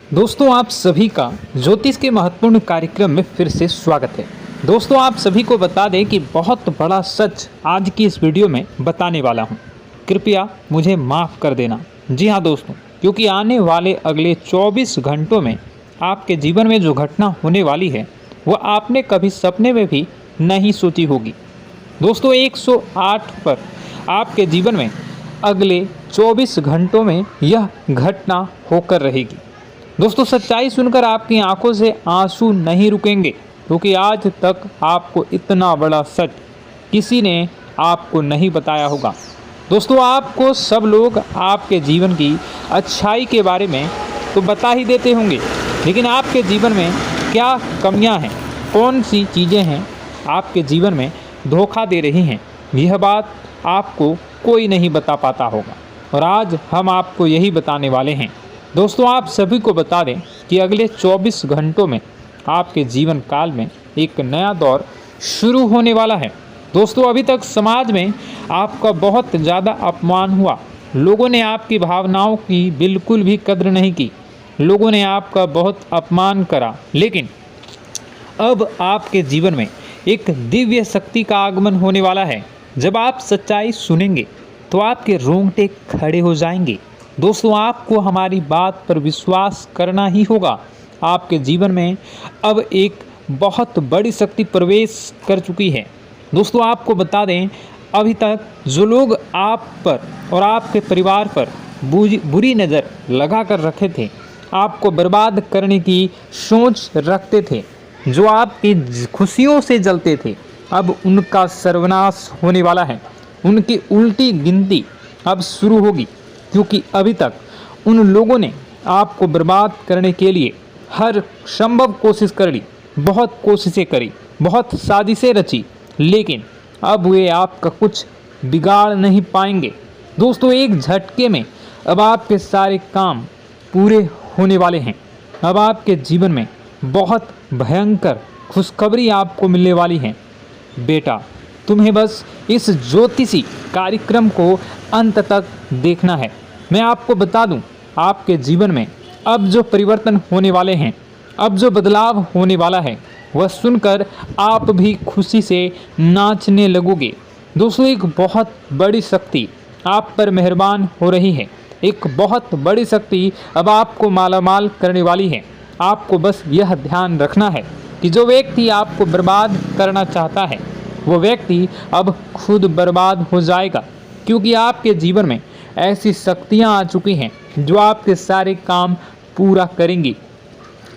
दोस्तों आप सभी का ज्योतिष के महत्वपूर्ण कार्यक्रम में फिर से स्वागत है। दोस्तों आप सभी को बता दें कि बहुत बड़ा सच आज की इस वीडियो में बताने वाला हूं। कृपया मुझे माफ़ कर देना। जी हां दोस्तों, क्योंकि आने वाले अगले 24 घंटों में आपके जीवन में जो घटना होने वाली है वह आपने कभी सपने में भी नहीं सोची होगी। दोस्तों 108 पर आपके जीवन में अगले 24 घंटों में यह घटना होकर रहेगी। दोस्तों सच्चाई सुनकर आपकी आंखों से आंसू नहीं रुकेंगे, क्योंकि आज तक आपको इतना बड़ा सच किसी ने आपको नहीं बताया होगा। दोस्तों आपको सब लोग आपके जीवन की अच्छाई के बारे में तो बता ही देते होंगे, लेकिन आपके जीवन में क्या कमियां हैं, कौन सी चीज़ें हैं आपके जीवन में धोखा दे रही हैं, यह बात आपको कोई नहीं बता पाता होगा। और आज हम आपको यही बताने वाले हैं। दोस्तों आप सभी को बता दें कि अगले 24 घंटों में आपके जीवन काल में एक नया दौर शुरू होने वाला है। दोस्तों अभी तक समाज में आपका बहुत ज़्यादा अपमान हुआ, लोगों ने आपकी भावनाओं की बिल्कुल भी कद्र नहीं की, लोगों ने आपका बहुत अपमान करा, लेकिन अब आपके जीवन में एक दिव्य शक्ति का आगमन होने वाला है। जब आप सच्चाई सुनेंगे तो आपके रोंगटे खड़े हो जाएंगे। दोस्तों आपको हमारी बात पर विश्वास करना ही होगा। आपके जीवन में अब एक बहुत बड़ी शक्ति प्रवेश कर चुकी है। दोस्तों आपको बता दें, अभी तक जो लोग आप पर और आपके परिवार पर बुरी नज़र लगा कर रखे थे, आपको बर्बाद करने की सोच रखते थे, जो आपकी खुशियों से जलते थे, अब उनका सर्वनाश होने वाला है। उनकी उल्टी गिनती अब शुरू होगी, क्योंकि अभी तक उन लोगों ने आपको बर्बाद करने के लिए हर संभव कोशिश कर ली, बहुत कोशिशें करी, बहुत साजिशें रची, लेकिन अब वे आपका कुछ बिगाड़ नहीं पाएंगे। दोस्तों एक झटके में अब आपके सारे काम पूरे होने वाले हैं। अब आपके जीवन में बहुत भयंकर खुशखबरी आपको मिलने वाली है। बेटा तुम्हें बस इस ज्योतिषी कार्यक्रम को अंत तक देखना है। मैं आपको बता दूं, आपके जीवन में अब जो परिवर्तन होने वाले हैं, अब जो बदलाव होने वाला है, वह सुनकर आप भी खुशी से नाचने लगोगे। दोस्तों एक बहुत बड़ी शक्ति आप पर मेहरबान हो रही है। एक बहुत बड़ी शक्ति अब आपको मालामाल करने वाली है। आपको बस यह ध्यान रखना है कि जो व्यक्ति आपको बर्बाद करना चाहता है, वो व्यक्ति अब खुद बर्बाद हो जाएगा, क्योंकि आपके जीवन में ऐसी शक्तियां आ चुकी हैं जो आपके सारे काम पूरा करेंगी।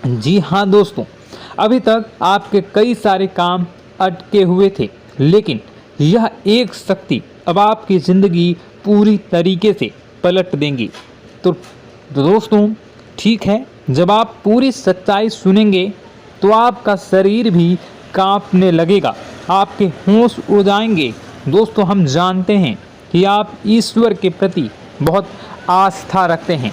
जी हाँ दोस्तों, अभी तक आपके कई सारे काम अटके हुए थे, लेकिन यह एक शक्ति अब आपकी ज़िंदगी पूरी तरीके से पलट देंगी। तो दोस्तों ठीक है, जब आप पूरी सच्चाई सुनेंगे तो आपका शरीर भी कांपने लगेगा, आपके होश उड़ जाएंगे। दोस्तों हम जानते हैं कि आप ईश्वर के प्रति बहुत आस्था रखते हैं,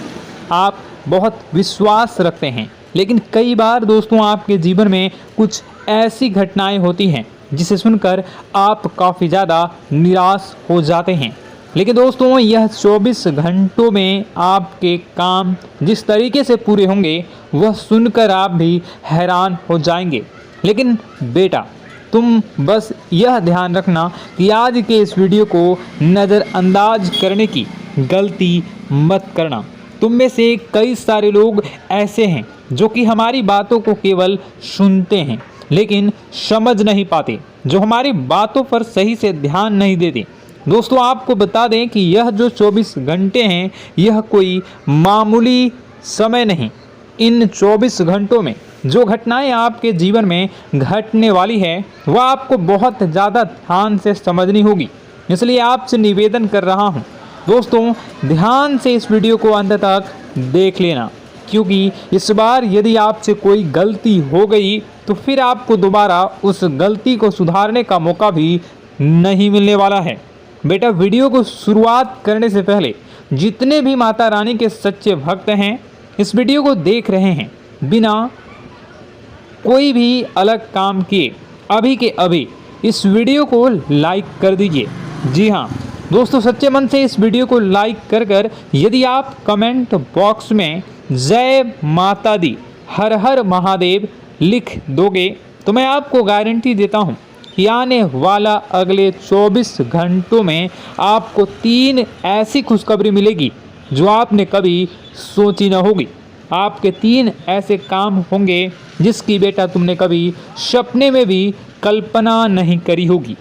आप बहुत विश्वास रखते हैं, लेकिन कई बार दोस्तों आपके जीवन में कुछ ऐसी घटनाएं होती हैं जिसे सुनकर आप काफ़ी ज़्यादा निराश हो जाते हैं। लेकिन दोस्तों यह 24 घंटों में आपके काम जिस तरीके से पूरे होंगे वह सुनकर आप भी हैरान हो जाएंगे। लेकिन बेटा तुम बस यह ध्यान रखना कि आज के इस वीडियो को नज़रअंदाज करने की गलती मत करना। तुम में से कई सारे लोग ऐसे हैं जो कि हमारी बातों को केवल सुनते हैं लेकिन समझ नहीं पाते, जो हमारी बातों पर सही से ध्यान नहीं देते। दोस्तों आपको बता दें कि यह जो 24 घंटे हैं यह कोई मामूली समय नहीं। इन 24 घंटों में जो घटनाएं आपके जीवन में घटने वाली है वह आपको बहुत ज़्यादा ध्यान से समझनी होगी। इसलिए आपसे निवेदन कर रहा हूं, दोस्तों ध्यान से इस वीडियो को अंत तक देख लेना, क्योंकि इस बार यदि आपसे कोई गलती हो गई तो फिर आपको दोबारा उस गलती को सुधारने का मौका भी नहीं मिलने वाला है। बेटा वीडियो को शुरुआत करने से पहले जितने भी माता रानी के सच्चे भक्त हैं इस वीडियो को देख रहे हैं, बिना कोई भी अलग काम किए अभी के अभी इस वीडियो को लाइक कर दीजिए। जी हाँ दोस्तों, सच्चे मन से इस वीडियो को लाइक कर यदि आप कमेंट बॉक्स में जय माता दी, हर हर महादेव लिख दोगे तो मैं आपको गारंटी देता हूँ कि आने वाला अगले 24 घंटों में आपको 3 ऐसी खुशखबरी मिलेगी जो आपने कभी सोची न होगी। आपके 3 ऐसे काम होंगे जिसकी बेटा तुमने कभी सपने में भी कल्पना नहीं करी होगी।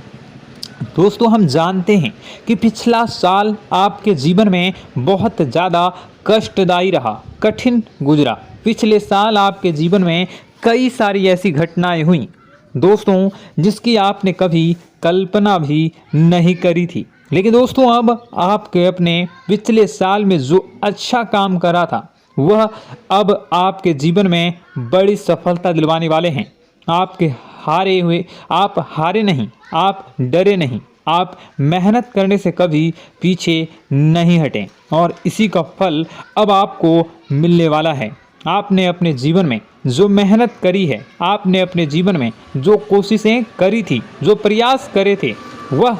दोस्तों, हम जानते हैं कि पिछला साल आपके जीवन में बहुत ज़्यादा कष्टदायी रहा, कठिन गुजरा। पिछले साल आपके जीवन में कई सारी ऐसी घटनाएं हुई दोस्तों जिसकी आपने कभी कल्पना भी नहीं करी थी। लेकिन दोस्तों, अब आपके अपने पिछले साल में जो अच्छा काम करा था वह अब आपके जीवन में बड़ी सफलता दिलवाने वाले हैं। आप हारे नहीं, आप डरे नहीं, आप मेहनत करने से कभी पीछे नहीं हटें और इसी का फल अब आपको मिलने वाला है। आपने अपने जीवन में जो मेहनत करी है, आपने अपने जीवन में जो कोशिशें करी थी, जो प्रयास करे थे, वह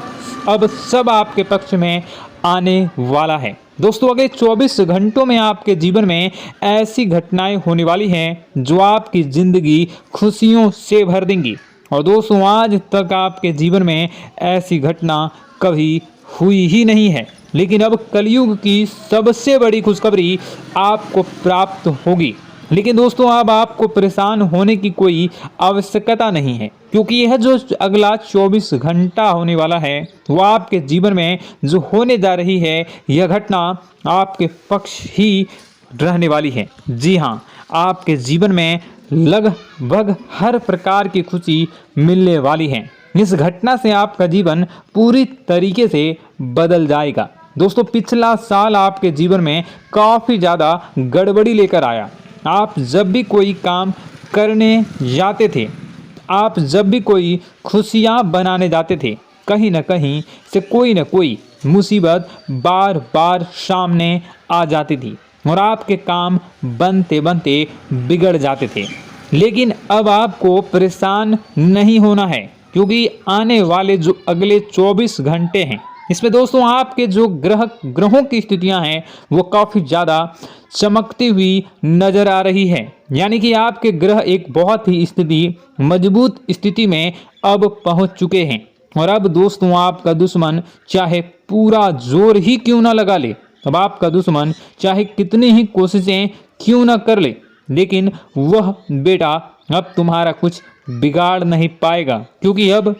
अब सब आपके पक्ष में आने वाला है। दोस्तों, अगले 24 घंटों में आपके जीवन में ऐसी घटनाएं होने वाली हैं जो आपकी ज़िंदगी खुशियों से भर देंगी। और दोस्तों, आज तक आपके जीवन में ऐसी घटना कभी हुई ही नहीं है, लेकिन अब कलयुग की सबसे बड़ी खुशखबरी आपको प्राप्त होगी। लेकिन दोस्तों, अब आपको परेशान होने की कोई आवश्यकता नहीं है, क्योंकि यह जो अगला 24 घंटा होने वाला है वह आपके जीवन में जो होने जा रही है यह घटना आपके पक्ष ही रहने वाली है। जी हाँ, आपके जीवन में लगभग हर प्रकार की खुशी मिलने वाली है। इस घटना से आपका जीवन पूरी तरीके से बदल जाएगा। दोस्तों, पिछला साल आपके जीवन में काफ़ी ज़्यादा गड़बड़ी लेकर आया। आप जब भी कोई काम करने जाते थे, आप जब भी कोई खुशियाँ बनाने जाते थे, कहीं न कहीं से कोई न कोई मुसीबत बार बार सामने आ जाती थी और आपके काम बनते बनते बिगड़ जाते थे। लेकिन अब आपको परेशान नहीं होना है, क्योंकि आने वाले जो अगले 24 घंटे हैं इसमें दोस्तों आपके जो ग्रहों की स्थितियां हैं वो काफ़ी ज़्यादा चमकती हुई नज़र आ रही है। यानी कि आपके ग्रह एक बहुत ही मजबूत स्थिति में अब पहुंच चुके हैं। और अब दोस्तों, आपका दुश्मन चाहे पूरा जोर ही क्यों ना लगा ले, अब आपका दुश्मन चाहे कितनी ही कोशिशें क्यों ना कर ले, लेकिन वह बेटा अब तुम्हारा कुछ बिगाड़ नहीं पाएगा, क्योंकि अब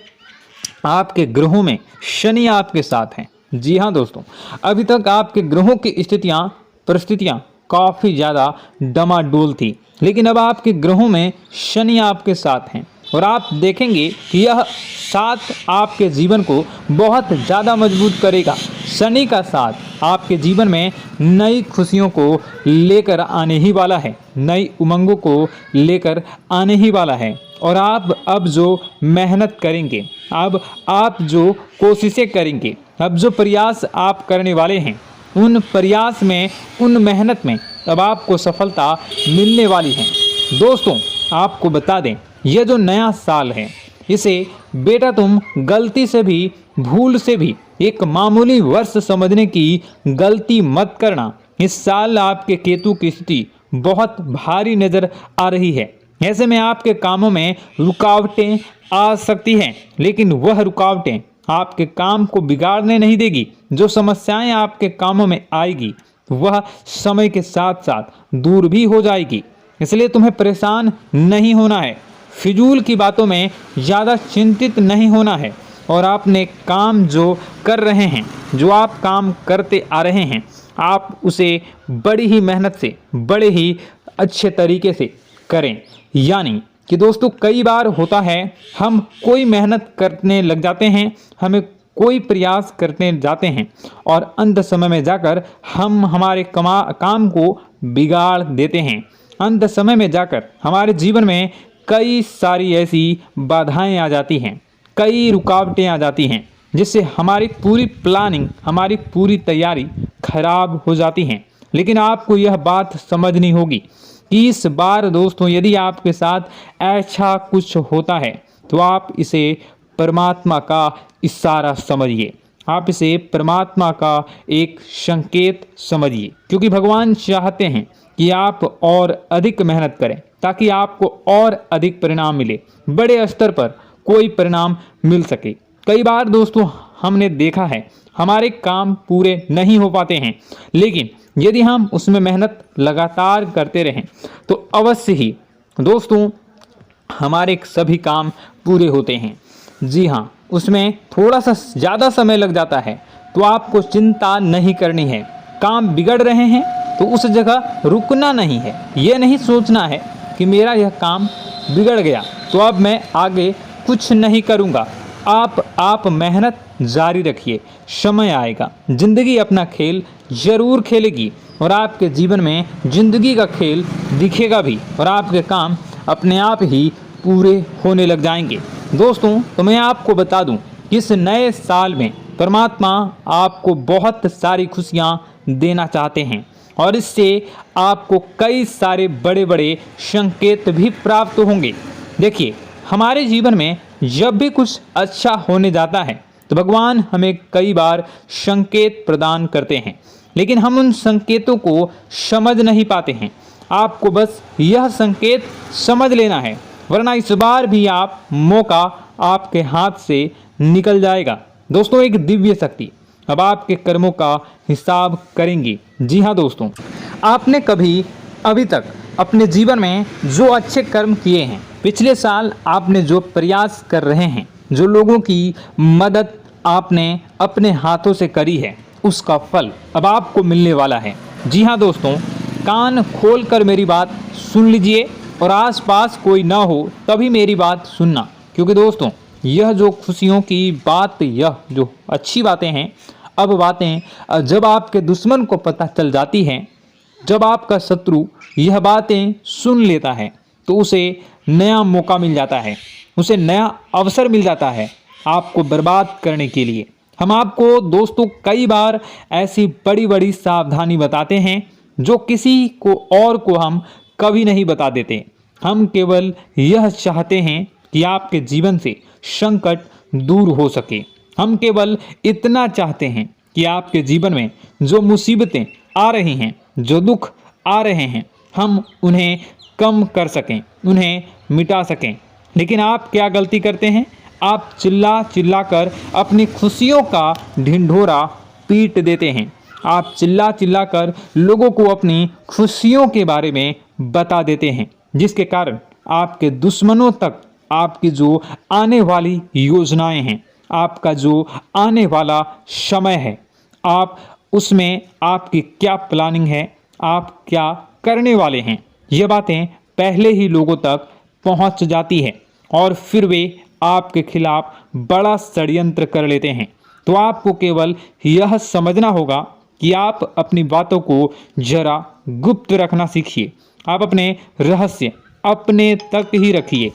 आपके ग्रहों में शनि आपके साथ हैं। जी हाँ दोस्तों, अभी तक आपके ग्रहों की परिस्थितियाँ काफ़ी ज़्यादा डमाडोल थी, लेकिन अब आपके ग्रहों में शनि आपके साथ हैं और आप देखेंगे कि यह साथ आपके जीवन को बहुत ज़्यादा मजबूत करेगा। शनि का साथ आपके जीवन में नई खुशियों को लेकर आने ही वाला है, नई उमंगों को लेकर आने ही वाला है। और आप अब जो मेहनत करेंगे, अब आप जो कोशिशें करेंगे, अब जो प्रयास आप करने वाले हैं, उन प्रयास में, उन मेहनत में अब आपको सफलता मिलने वाली है। दोस्तों, आपको बता दें, यह जो नया साल है इसे बेटा तुम गलती से भी, भूल से भी एक मामूली वर्ष समझने की गलती मत करना। इस साल आपके केतु की स्थिति बहुत भारी नज़र आ रही है। ऐसे में आपके कामों में रुकावटें आ सकती हैं, लेकिन वह रुकावटें आपके काम को बिगाड़ने नहीं देगी। जो समस्याएं आपके कामों में आएगी वह समय के साथ साथ दूर भी हो जाएगी। इसलिए तुम्हें परेशान नहीं होना है, फिजूल की बातों में ज़्यादा चिंतित नहीं होना है। और आपने काम जो कर रहे हैं, जो आप काम करते आ रहे हैं, आप उसे बड़ी ही मेहनत से, बड़े ही अच्छे तरीके से करें। यानी कि दोस्तों, कई बार होता है हम कोई मेहनत करने लग जाते हैं, हमें कोई प्रयास करने जाते हैं और अंत समय में जाकर हम हमारे काम को बिगाड़ देते हैं। अंत समय में जाकर हमारे जीवन में कई सारी ऐसी बाधाएं आ जाती हैं, कई रुकावटें आ जाती हैं, जिससे हमारी पूरी प्लानिंग, हमारी पूरी तैयारी खराब हो जाती हैं। लेकिन आपको यह बात समझनी होगी कि इस बार दोस्तों, यदि आपके साथ ऐसा कुछ होता है तो आप इसे परमात्मा का इशारा समझिए। आप इसे परमात्मा का एक संकेत समझिए, क्योंकि भगवान चाहते हैं कि आप और अधिक मेहनत करें ताकि आपको और अधिक परिणाम मिले, बड़े स्तर पर कोई परिणाम मिल सके। कई बार दोस्तों हमने देखा है हमारे काम पूरे नहीं हो पाते हैं, लेकिन यदि हम उसमें मेहनत लगातार करते रहें तो अवश्य ही दोस्तों हमारे सभी काम पूरे होते हैं। जी हाँ, उसमें थोड़ा सा ज़्यादा समय लग जाता है तो आपको चिंता नहीं करनी है। काम बिगड़ रहे हैं तो उस जगह रुकना नहीं है, ये नहीं सोचना है कि मेरा यह काम बिगड़ गया तो अब मैं आगे कुछ नहीं करूँगा। आप मेहनत जारी रखिए, समय आएगा, ज़िंदगी अपना खेल ज़रूर खेलेगी और आपके जीवन में ज़िंदगी का खेल दिखेगा भी और आपके काम अपने आप ही पूरे होने लग जाएंगे। दोस्तों तो मैं आपको बता दूं कि इस नए साल में परमात्मा आपको बहुत सारी खुशियां देना चाहते हैं और इससे आपको कई सारे बड़े बड़े संकेत भी प्राप्त होंगे। देखिए, हमारे जीवन में जब भी कुछ अच्छा होने जाता है तो भगवान हमें कई बार संकेत प्रदान करते हैं, लेकिन हम उन संकेतों को समझ नहीं पाते हैं। आपको बस यह संकेत समझ लेना है, वरना इस बार भी आप मौका आपके हाथ से निकल जाएगा। दोस्तों, एक दिव्य शक्ति अब आपके कर्मों का हिसाब करेंगी। जी हाँ दोस्तों, आपने कभी अभी तक अपने जीवन में जो अच्छे कर्म किए हैं, पिछले साल आपने जो प्रयास कर रहे हैं, जो लोगों की मदद आपने अपने हाथों से करी है, उसका फल अब आपको मिलने वाला है। जी हाँ दोस्तों, कान खोलकर मेरी बात सुन लीजिए और आसपास कोई ना हो तभी मेरी बात सुनना, क्योंकि दोस्तों यह जो खुशियों की बात, यह जो अच्छी बातें हैं, अब बातें जब आपके दुश्मन को पता चल जाती हैं, जब आपका शत्रु यह बातें सुन लेता है तो उसे नया मौका मिल जाता है, उसे नया अवसर मिल जाता है आपको बर्बाद करने के लिए। हम आपको दोस्तों कई बार ऐसी बड़ी बड़ी सावधानी बताते हैं जो किसी को और को हम कभी नहीं बता देते। हम केवल यह चाहते हैं कि आपके जीवन से संकट दूर हो सके। हम केवल इतना चाहते हैं कि आपके जीवन में जो मुसीबतें आ रही हैं, जो दुख आ रहे हैं, हम उन्हें कम कर सकें, उन्हें मिटा सकें। लेकिन आप क्या गलती करते हैं? आप चिल्ला चिल्ला कर अपनी खुशियों का ढिंढोरा पीट देते हैं। आप चिल्ला चिल्ला कर लोगों को अपनी खुशियों के बारे में बता देते हैं, जिसके कारण आपके दुश्मनों तक आपकी जो आने वाली योजनाएं हैं, आपका जो आने वाला समय है, आप उसमें आपकी क्या प्लानिंग है, आप क्या करने वाले हैं, ये बातें पहले ही लोगों तक पहुंच जाती है और फिर वे आपके खिलाफ बड़ा षड्यंत्र कर लेते हैं। तो आपको केवल यह समझना होगा कि आप अपनी बातों को जरा गुप्त रखना सीखिए। आप अपने रहस्य अपने तक ही रखिए।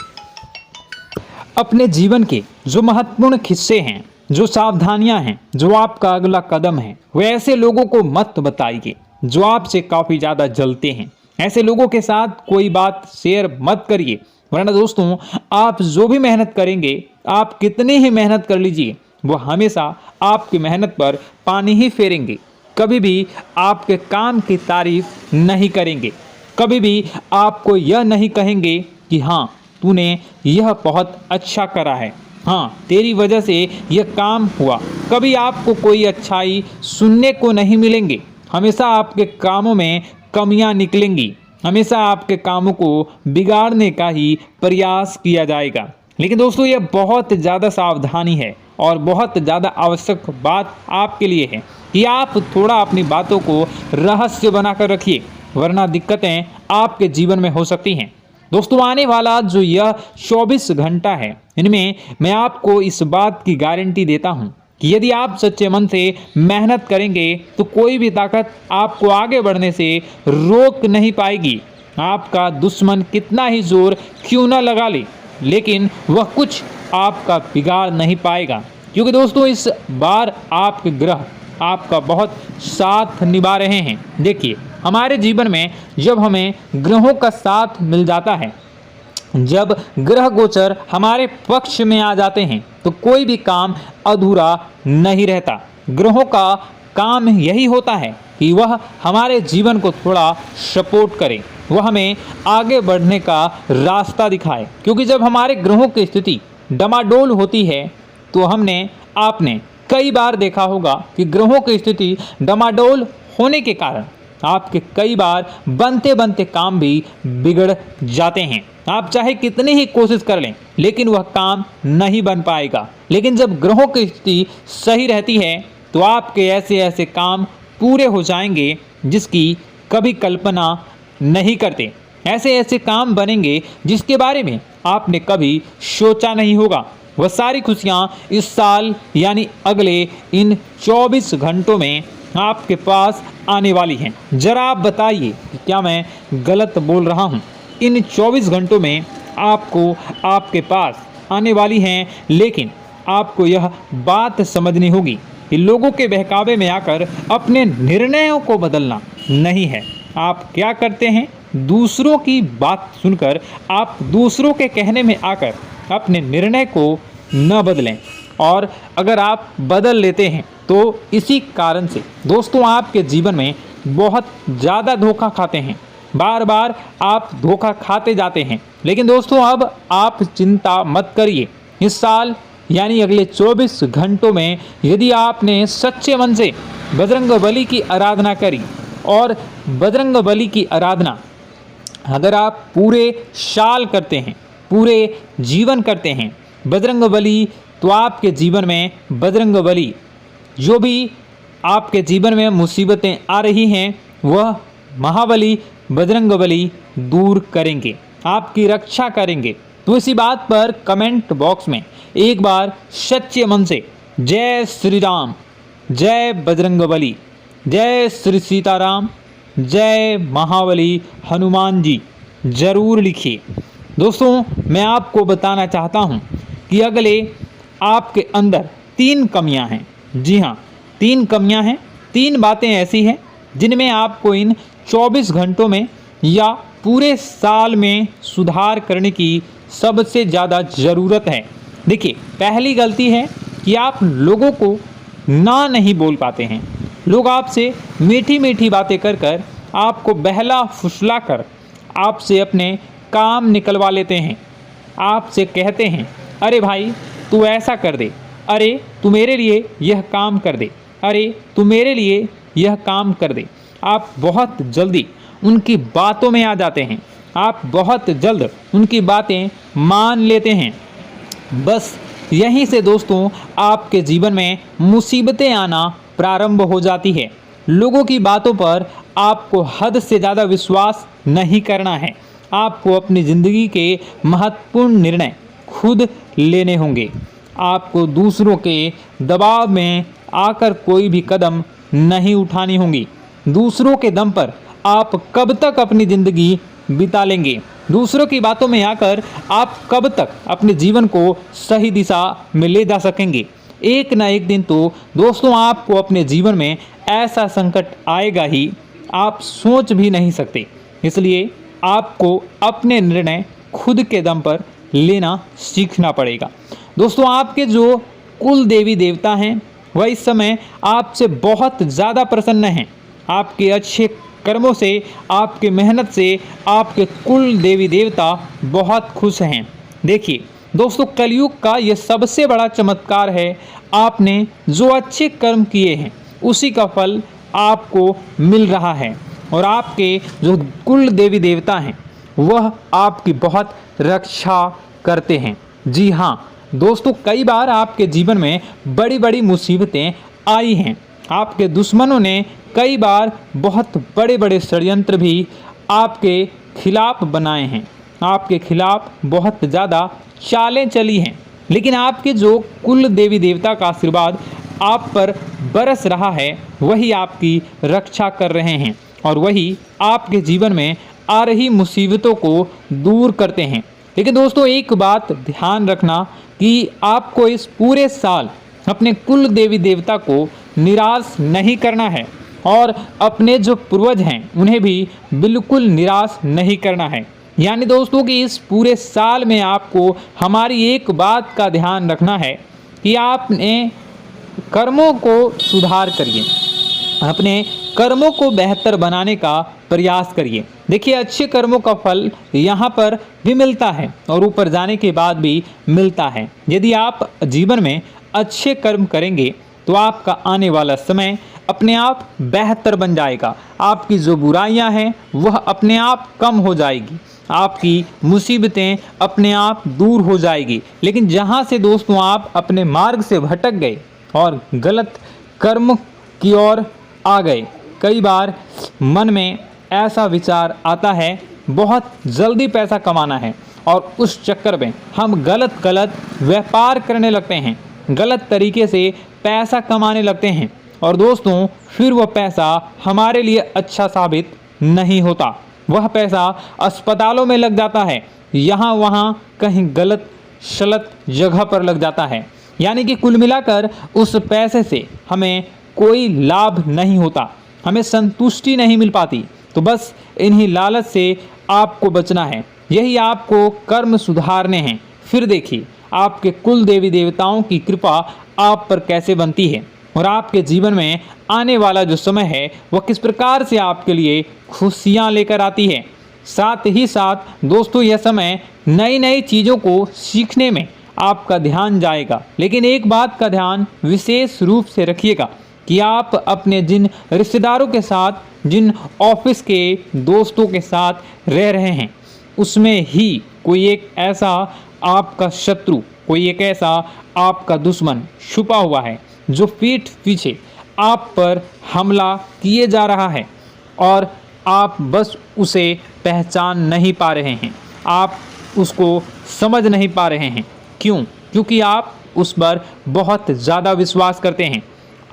अपने जीवन के जो महत्वपूर्ण हिस्से हैं, जो सावधानियां हैं, जो आपका अगला कदम है, वे ऐसे लोगों को मत बताइए जो आपसे काफ़ी ज़्यादा जलते हैं। ऐसे लोगों के साथ कोई बात शेयर मत करिए, वरना दोस्तों आप जो भी मेहनत करेंगे, आप कितनी ही मेहनत कर लीजिए, वो हमेशा आपकी मेहनत पर पानी ही फेरेंगे। कभी भी आपके काम की तारीफ नहीं करेंगे, कभी भी आपको यह नहीं कहेंगे कि हाँ तूने यह बहुत अच्छा करा है, हाँ तेरी वजह से यह काम हुआ। कभी आपको कोई अच्छाई सुनने को नहीं मिलेंगे। हमेशा आपके कामों में कमियां निकलेंगी, हमेशा आपके कामों को बिगाड़ने का ही प्रयास किया जाएगा। लेकिन दोस्तों यह बहुत ज़्यादा सावधानी है और बहुत ज़्यादा आवश्यक बात आपके लिए है कि आप थोड़ा अपनी बातों को रहस्य बनाकर रखिए, वरना दिक्कतें आपके जीवन में हो सकती हैं। दोस्तों आने वाला जो यह 24 घंटा है, इनमें मैं आपको इस बात की गारंटी देता हूँ कि यदि आप सच्चे मन से मेहनत करेंगे तो कोई भी ताकत आपको आगे बढ़ने से रोक नहीं पाएगी। आपका दुश्मन कितना ही जोर क्यों न लगा ले, लेकिन वह कुछ आपका बिगाड़ नहीं पाएगा, क्योंकि दोस्तों इस बार आपके ग्रह आपका बहुत साथ निभा रहे हैं। देखिए, हमारे जीवन में जब हमें ग्रहों का साथ मिल जाता है जब ग्रह गोचर हमारे पक्ष में आ जाते हैं तो कोई भी काम अधूरा नहीं रहता। ग्रहों का काम यही होता है कि वह हमारे जीवन को थोड़ा सपोर्ट करे, वह हमें आगे बढ़ने का रास्ता दिखाए। क्योंकि जब हमारे ग्रहों की स्थिति डमाडोल होती है तो आपने कई बार देखा होगा कि ग्रहों की स्थिति डमाडोल होने के कारण आपके कई बार बनते बनते काम भी बिगड़ जाते हैं। आप चाहे कितनी ही कोशिश कर लें लेकिन वह काम नहीं बन पाएगा। लेकिन जब ग्रहों की स्थिति सही रहती है तो आपके ऐसे ऐसे काम पूरे हो जाएंगे जिसकी कभी कल्पना नहीं करते। ऐसे ऐसे काम बनेंगे जिसके बारे में आपने कभी सोचा नहीं होगा। वह सारी खुशियाँ इस साल यानी अगले इन 24 घंटों में आपके पास आने वाली हैं। जरा आप बताइए कि क्या मैं गलत बोल रहा हूँ? इन 24 घंटों में आपको आपके पास आने वाली हैं, लेकिन आपको यह बात समझनी होगी कि लोगों के बहकावे में आकर अपने निर्णयों को बदलना नहीं है। आप क्या करते हैं? दूसरों की बात सुनकर आप दूसरों के कहने में आकर अपने निर्णय को न बदलें, और अगर आप बदल लेते हैं तो इसी कारण से दोस्तों आपके जीवन में बहुत ज़्यादा धोखा खाते हैं। बार बार आप धोखा खाते जाते हैं। लेकिन दोस्तों अब आप चिंता मत करिए। इस साल यानी अगले 24 घंटों में यदि आपने सच्चे मन से बजरंगबली की आराधना करी, और बजरंगबली की आराधना अगर आप पूरे साल करते हैं, पूरे जीवन करते हैं बजरंगबली, तो आपके जीवन में बजरंगबली जो भी आपके जीवन में मुसीबतें आ रही हैं वह महाबली बजरंगबली दूर करेंगे, आपकी रक्षा करेंगे। तो इसी बात पर कमेंट बॉक्स में एक बार सच्चे मन से जय श्री राम, जय बजरंगबली, जय श्री सीताराम, जय महाबली हनुमान जी जरूर लिखिए। दोस्तों मैं आपको बताना चाहता हूँ कि अगले आपके अंदर 3 कमियां हैं। जी हाँ, 3 कमियां हैं। 3 बातें ऐसी हैं जिनमें आपको इन 24 घंटों में या पूरे साल में सुधार करने की सबसे ज़्यादा ज़रूरत है। देखिए, पहली गलती है कि आप लोगों को ना नहीं बोल पाते हैं। लोग आपसे मीठी मीठी बातें कर कर आपको बहला फुसला कर आपसे अपने काम निकलवा लेते हैं। आपसे कहते हैं, अरे भाई तू ऐसा कर दे, अरे तू मेरे लिए यह काम कर दे, अरे तू मेरे लिए यह काम कर दे। आप बहुत जल्दी उनकी बातों में आ जाते हैं, आप बहुत जल्द उनकी बातें मान लेते हैं। बस यहीं से दोस्तों आपके जीवन में मुसीबतें आना प्रारंभ हो जाती है। लोगों की बातों पर आपको हद से ज़्यादा विश्वास नहीं करना है। आपको अपनी ज़िंदगी के महत्वपूर्ण निर्णय खुद लेने होंगे। आपको दूसरों के दबाव में आकर कोई भी कदम नहीं उठानी होगी। दूसरों के दम पर आप कब तक अपनी ज़िंदगी बिता लेंगे? दूसरों की बातों में आकर आप कब तक अपने जीवन को सही दिशा में ले जा सकेंगे? एक ना एक दिन तो दोस्तों आपको अपने जीवन में ऐसा संकट आएगा ही, आप सोच भी नहीं सकते। इसलिए आपको अपने निर्णय खुद के दम पर लेना सीखना पड़ेगा। दोस्तों आपके जो कुल देवी देवता हैं वह इस समय आपसे बहुत ज़्यादा प्रसन्न हैं। आपके अच्छे कर्मों से, आपके मेहनत से आपके कुल देवी देवता बहुत खुश हैं। देखिए दोस्तों, कलयुग का ये सबसे बड़ा चमत्कार है। आपने जो अच्छे कर्म किए हैं उसी का फल आपको मिल रहा है, और आपके जो कुल देवी देवता हैं वह आपकी बहुत रक्षा करते हैं। जी हाँ दोस्तों, कई बार आपके जीवन में बड़ी बड़ी मुसीबतें आई हैं। आपके दुश्मनों ने कई बार बहुत बड़े बड़े षड्यंत्र भी आपके खिलाफ बनाए हैं, आपके खिलाफ बहुत ज़्यादा चालें चली हैं। लेकिन आपके जो कुल देवी देवता का आशीर्वाद आप पर बरस रहा है वही आपकी रक्षा कर रहे हैं, और वही आपके जीवन में आ रही मुसीबतों को दूर करते हैं। लेकिन दोस्तों एक बात ध्यान रखना कि आपको इस पूरे साल अपने कुल देवी देवता को निराश नहीं करना है, और अपने जो पूर्वज हैं उन्हें भी बिल्कुल निराश नहीं करना है। यानी दोस्तों कि इस पूरे साल में आपको हमारी एक बात का ध्यान रखना है कि आपने कर्मों को सुधार करिए, अपने कर्मों को बेहतर बनाने का प्रयास करिए। देखिए, अच्छे कर्मों का फल यहाँ पर भी मिलता है और ऊपर जाने के बाद भी मिलता है। यदि आप जीवन में अच्छे कर्म करेंगे तो आपका आने वाला समय अपने आप बेहतर बन जाएगा। आपकी जो बुराइयां हैं वह अपने आप कम हो जाएगी, आपकी मुसीबतें अपने आप दूर हो जाएगी। लेकिन जहां से दोस्तों आप अपने मार्ग से भटक गए और गलत कर्म की ओर आ गए, कई बार मन में ऐसा विचार आता है बहुत जल्दी पैसा कमाना है और उस चक्कर में हम गलत व्यापार करने लगते हैं, गलत तरीके से पैसा कमाने लगते हैं और दोस्तों फिर वह पैसा हमारे लिए अच्छा साबित नहीं होता। वह पैसा अस्पतालों में लग जाता है, यहाँ वहाँ कहीं गलत शलत जगह पर लग जाता है। यानी कि कुल मिलाकर उस पैसे से हमें कोई लाभ नहीं होता, हमें संतुष्टि नहीं मिल पाती। तो बस इन्हीं लालच से आपको बचना है, यही आपको कर्म सुधारने हैं। फिर देखिए आपके कुल देवी देवताओं की कृपा आप पर कैसे बनती है और आपके जीवन में आने वाला जो समय है वह किस प्रकार से आपके लिए खुशियाँ लेकर आती है। साथ ही साथ दोस्तों यह समय नई नई चीज़ों को सीखने में आपका ध्यान जाएगा। लेकिन एक बात का ध्यान विशेष रूप से रखिएगा कि आप अपने जिन रिश्तेदारों के साथ, जिन ऑफिस के दोस्तों के साथ रह रहे हैं, उसमें ही कोई एक ऐसा आपका शत्रु, कोई एक ऐसा आपका दुश्मन छुपा हुआ है जो पीठ पीछे आप पर हमला किए जा रहा है और आप बस उसे पहचान नहीं पा रहे हैं, आप उसको समझ नहीं पा रहे हैं। क्यों? क्योंकि आप उस पर बहुत ज़्यादा विश्वास करते हैं,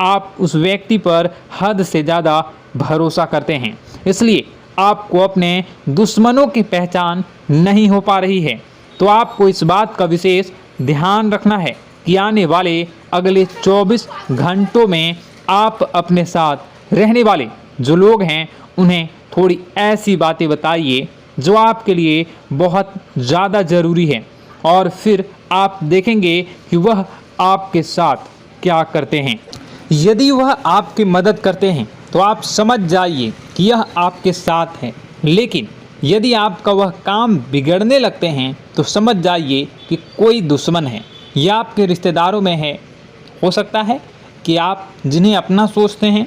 आप उस व्यक्ति पर हद से ज़्यादा भरोसा करते हैं, इसलिए आपको अपने दुश्मनों की पहचान नहीं हो पा रही है। तो आपको इस बात का विशेष ध्यान रखना है कि आने वाले अगले 24 घंटों में आप अपने साथ रहने वाले जो लोग हैं उन्हें थोड़ी ऐसी बातें बताइए जो आपके लिए बहुत ज़्यादा ज़रूरी है और फिर आप देखेंगे कि वह आपके साथ क्या करते हैं। यदि वह आपकी मदद करते हैं तो आप समझ जाइए कि यह आपके साथ है, लेकिन यदि आपका वह काम बिगड़ने लगते हैं तो समझ जाइए कि कोई दुश्मन है या आपके रिश्तेदारों में है। हो सकता है कि आप जिन्हें अपना सोचते हैं,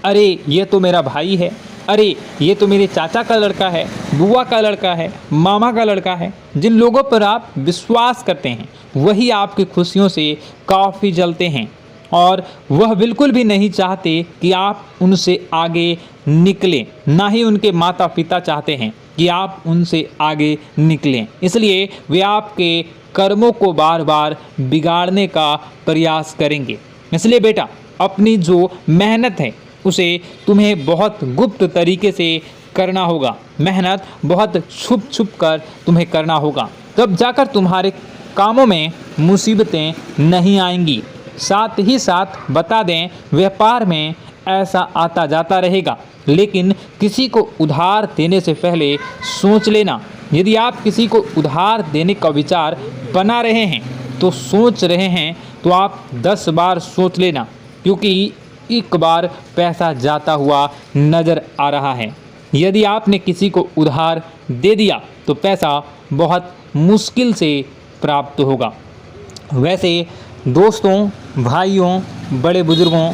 अरे ये तो मेरा भाई है, अरे ये तो मेरे चाचा का लड़का है, बुआ का लड़का है, मामा का लड़का है, जिन लोगों पर आप विश्वास करते हैं वही आपकी खुशियों से काफ़ी जलते हैं और वह बिल्कुल भी नहीं चाहते कि आप उनसे आगे निकलें, ना ही उनके माता पिता चाहते हैं कि आप उनसे आगे निकलें। इसलिए वे आपके कर्मों को बार बार बिगाड़ने का प्रयास करेंगे। इसलिए बेटा, अपनी जो मेहनत है उसे तुम्हें बहुत गुप्त तरीके से करना होगा, मेहनत बहुत छुप छुप कर तुम्हें करना होगा, तब जाकर तुम्हारे कामों में मुसीबतें नहीं आएंगी। साथ ही साथ बता दें, व्यापार में ऐसा आता जाता रहेगा, लेकिन किसी को उधार देने से पहले सोच लेना। यदि आप किसी को उधार देने का विचार बना रहे हैं तो सोच रहे हैं तो आप 10 बार सोच लेना, क्योंकि एक बार पैसा जाता हुआ नज़र आ रहा है। यदि आपने किसी को उधार दे दिया तो पैसा बहुत मुश्किल से प्राप्त होगा। वैसे दोस्तों, भाइयों, बड़े बुजुर्गों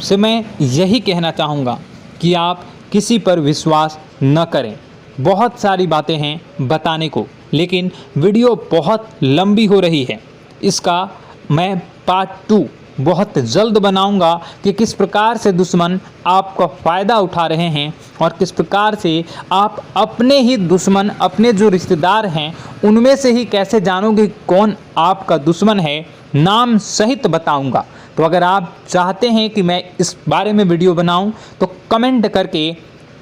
से मैं यही कहना चाहूँगा कि आप किसी पर विश्वास न करें। बहुत सारी बातें हैं बताने को, लेकिन वीडियो बहुत लंबी हो रही है। इसका मैं पार्ट 2 बहुत जल्द बनाऊंगा कि किस प्रकार से दुश्मन आपका फ़ायदा उठा रहे हैं और किस प्रकार से आप अपने ही दुश्मन, अपने जो रिश्तेदार हैं उनमें से ही कैसे जानोगे कौन आपका दुश्मन है, नाम सहित बताऊंगा। तो अगर आप चाहते हैं कि मैं इस बारे में वीडियो बनाऊं तो कमेंट करके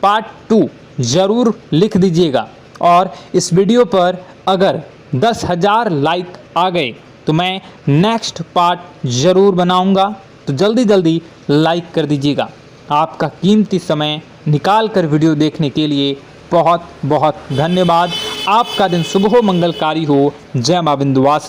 पार्ट 2 ज़रूर लिख दीजिएगा। और इस वीडियो पर अगर 10,000 लाइक आ गए तो मैं नेक्स्ट पार्ट ज़रूर बनाऊंगा। तो जल्दी जल्दी लाइक कर दीजिएगा। आपका कीमती समय निकाल कर वीडियो देखने के लिए बहुत बहुत धन्यवाद। आपका दिन शुभ हो, मंगलकारी हो। जय मां विंध्यवासिनी।